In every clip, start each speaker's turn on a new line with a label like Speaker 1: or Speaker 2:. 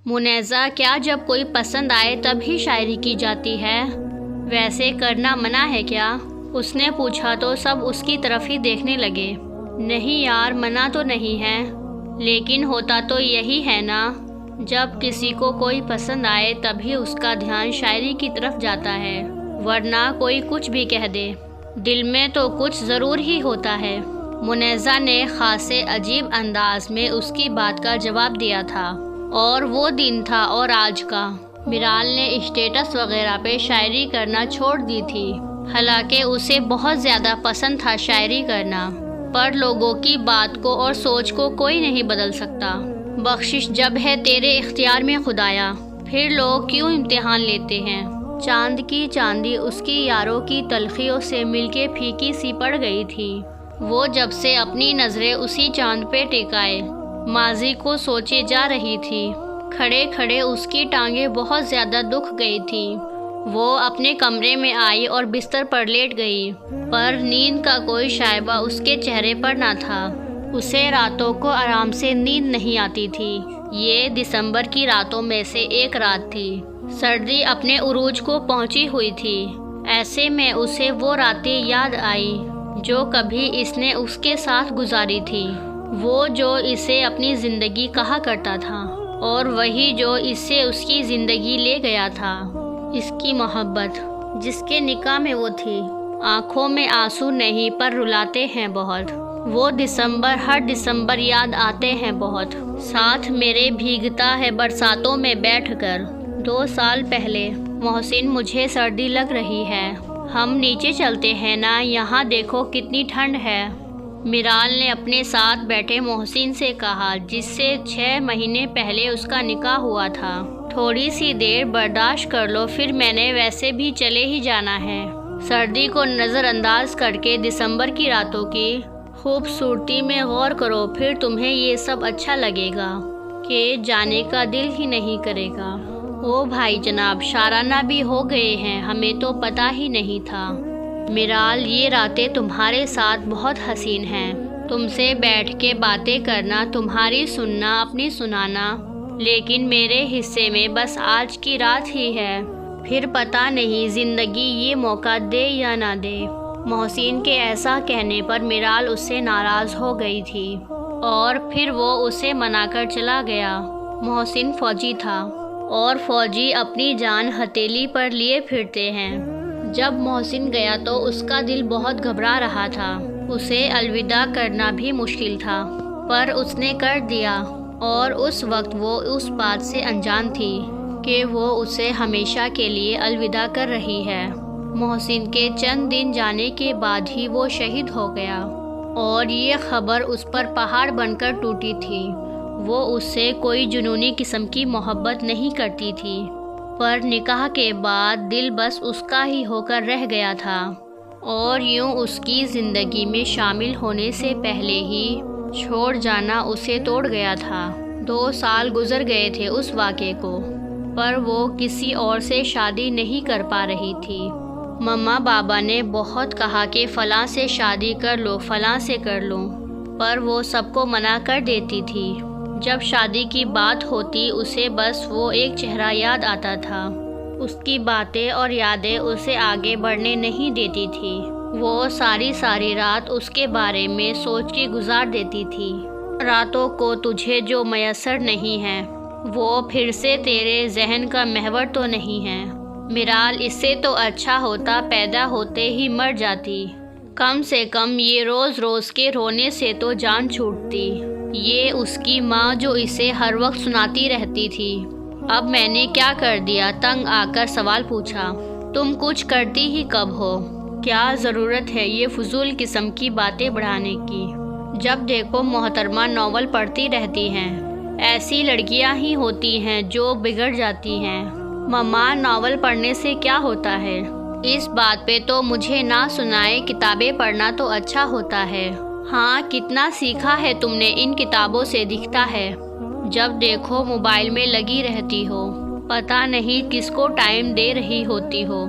Speaker 1: منیزہ کیا جب کوئی پسند آئے تب ہی شاعری کی جاتی ہے؟ ویسے کرنا منع ہے کیا؟ اس نے پوچھا تو سب اس کی طرف ہی دیکھنے لگے۔ نہیں یار، منع تو نہیں ہے، لیکن ہوتا تو یہی ہے نا، جب کسی کو کوئی پسند آئے تبھی اس کا دھیان شاعری کی طرف جاتا ہے، ورنہ کوئی کچھ بھی کہہ دے، دل میں تو کچھ ضرور ہی ہوتا ہے۔ منیزہ نے خاصے عجیب انداز میں اس کی بات کا جواب دیا تھا، اور وہ دن تھا اور آج کا۔ میرال نے اسٹیٹس وغیرہ پہ شاعری کرنا چھوڑ دی تھی، حالانکہ اسے بہت زیادہ پسند تھا شاعری کرنا، پر لوگوں کی بات کو اور سوچ کو کوئی نہیں بدل سکتا۔ بخشش جب ہے تیرے اختیار میں خدایا، پھر لوگ کیوں امتحان لیتے ہیں؟ چاند کی چاندی اس کی یاروں کی تلخیوں سے مل کے پھیکی سی پڑ گئی تھی۔ وہ جب سے اپنی نظریں اسی چاند پہ ٹکائے ماضی کو سوچے جا رہی تھی، کھڑے کھڑے اس کی ٹانگیں بہت زیادہ دکھ گئی تھیں۔ وہ اپنے کمرے میں آئی اور بستر پر لیٹ گئی، پر نیند کا کوئی شائبہ اس کے چہرے پر نہ تھا۔ اسے راتوں کو آرام سے نیند نہیں آتی تھی۔ یہ دسمبر کی راتوں میں سے ایک رات تھی۔ سردی اپنے عروج کو پہنچی ہوئی تھی۔ ایسے میں اسے وہ راتیں یاد آئی جو کبھی اس نے اس کے ساتھ گزاری تھی، وہ جو اسے اپنی زندگی کہا کرتا تھا، اور وہی جو اس سے اس کی زندگی لے گیا تھا، اس کی محبت جس کے نکاح میں وہ تھی۔ آنکھوں میں آنسو نہیں پر رلاتے ہیں بہت، وہ دسمبر ہر دسمبر یاد آتے ہیں بہت، ساتھ میرے بھیگتا ہے برساتوں میں بیٹھ کر۔ 2 سال پہلے محسن مجھے سردی لگ رہی ہے، ہم نیچے چلتے ہیں نا، یہاں دیکھو کتنی ٹھنڈ ہے۔ میرال نے اپنے ساتھ بیٹھے محسن سے کہا، جس سے 6 مہینے پہلے اس کا نکاح ہوا تھا۔ تھوڑی سی دیر برداشت کر لو، پھر میں نے ویسے بھی چلے ہی جانا ہے۔ سردی کو نظر انداز کر کے دسمبر کی راتوں کی خوبصورتی میں غور کرو، پھر تمہیں یہ سب اچھا لگے گا کہ جانے کا دل ہی نہیں کرے گا۔ او بھائی جناب، شارانہ بھی ہو گئے ہیں، ہمیں تو پتہ ہی نہیں تھا۔ میرال، یہ راتیں تمہارے ساتھ بہت حسین ہیں، تم سے بیٹھ کے باتیں کرنا، تمہاری سننا، اپنی سنانا، لیکن میرے حصے میں بس آج کی رات ہی ہے، پھر پتہ نہیں زندگی یہ موقع دے یا نہ دے۔ محسن کے ایسا کہنے پر میرال اس سے ناراض ہو گئی تھی، اور پھر وہ اسے منا کر چلا گیا۔ محسن فوجی تھا، اور فوجی اپنی جان ہتھیلی پر لیے پھرتے ہیں۔ جب محسن گیا تو اس کا دل بہت گھبرا رہا تھا، اسے الوداع کرنا بھی مشکل تھا، پر اس نے کر دیا، اور اس وقت وہ اس بات سے انجان تھی کہ وہ اسے ہمیشہ کے لیے الوداع کر رہی ہے۔ محسن کے چند دن جانے کے بعد ہی وہ شہید ہو گیا، اور یہ خبر اس پر پہاڑ بن کر ٹوٹی تھی۔ وہ اس سے کوئی جنونی قسم کی محبت نہیں کرتی تھی، پر نکاح کے بعد دل بس اس کا ہی ہو کر رہ گیا تھا، اور یوں اس کی زندگی میں شامل ہونے سے پہلے ہی چھوڑ جانا اسے توڑ گیا تھا۔ 2 سال گزر گئے تھے اس واقعے کو، پر وہ کسی اور سے شادی نہیں کر پا رہی تھی۔ مما بابا نے بہت کہا کہ فلاں سے شادی کر لو، فلاں سے کر لو، پر وہ سب کو منع کر دیتی تھی۔ جب شادی کی بات ہوتی اسے بس وہ ایک چہرہ یاد آتا تھا، اس کی باتیں اور یادیں اسے آگے بڑھنے نہیں دیتی تھی۔ وہ ساری رات اس کے بارے میں سوچ کے گزار دیتی تھی۔ راتوں کو تجھے جو میسر نہیں ہے، وہ پھر سے تیرے ذہن کا محور تو نہیں ہے۔ میرال، اس سے تو اچھا ہوتا پیدا ہوتے ہی مر جاتی، کم سے کم یہ روز روز کے رونے سے تو جان چھوٹتی۔ یہ اس کی ماں جو اسے ہر وقت سناتی رہتی تھی۔ اب میں نے کیا کر دیا؟ تنگ آ کر سوال پوچھا۔ تم کچھ کرتی ہی کب ہو؟ کیا ضرورت ہے یہ فضول قسم کی باتیں بڑھانے کی؟ جب دیکھو محترمہ ناول پڑھتی رہتی ہیں، ایسی لڑکیاں ہی ہوتی ہیں جو بگڑ جاتی ہیں۔ مما، ناول پڑھنے سے کیا ہوتا ہے؟ اس بات پہ تو مجھے نہ سنائے، کتابیں پڑھنا تو اچھا ہوتا ہے۔ ہاں، کتنا سیکھا ہے تم نے ان کتابوں سے دکھتا ہے، جب دیکھو موبائل میں لگی رہتی ہو، پتہ نہیں کس کو ٹائم دے رہی ہوتی ہو۔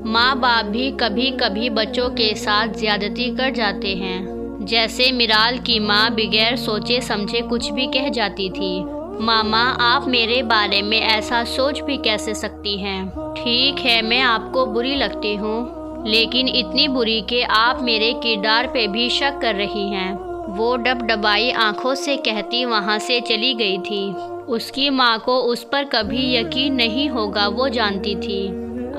Speaker 1: ماں باپ بھی کبھی کبھی بچوں کے ساتھ زیادتی کر جاتے ہیں، جیسے میرال کی ماں بغیر سوچے سمجھے کچھ بھی کہہ جاتی تھی۔ ماما آپ میرے بارے میں ایسا سوچ بھی کیسے سکتی ہیں؟ ٹھیک ہے میں آپ کو بری لگتی ہوں، لیکن اتنی بری کہ آپ میرے کردار پہ بھی شک کر رہی ہیں۔ وہ ڈبڈبائی آنکھوں سے کہتی وہاں سے چلی گئی تھی۔ اس کی ماں کو اس پر کبھی یقین نہیں ہوگا، وہ جانتی تھی۔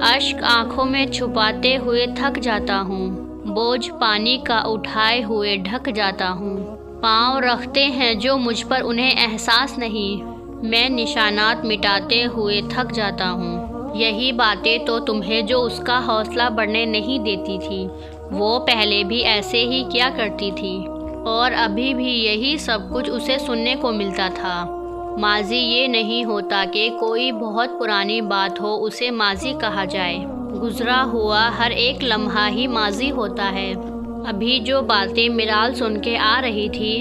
Speaker 1: اشک آنکھوں میں چھپاتے ہوئے تھک جاتا ہوں، بوجھ پانی کا اٹھائے ہوئے ڈھک جاتا ہوں۔ پاؤں رکھتے ہیں جو مجھ پر انہیں احساس نہیں، میں نشانات مٹاتے ہوئے تھک جاتا ہوں۔ یہی باتیں تو تمہیں جو اس کا حوصلہ بڑھنے نہیں دیتی تھی، وہ پہلے بھی ایسے ہی کیا کرتی تھی، اور ابھی بھی یہی سب کچھ اسے سننے کو ملتا تھا۔ ماضی یہ نہیں ہوتا کہ کوئی بہت پرانی بات ہو اسے ماضی کہا جائے، گزرا ہوا ہر ایک لمحہ ہی ماضی ہوتا ہے۔ ابھی جو باتیں میرال سن کے آ رہی تھی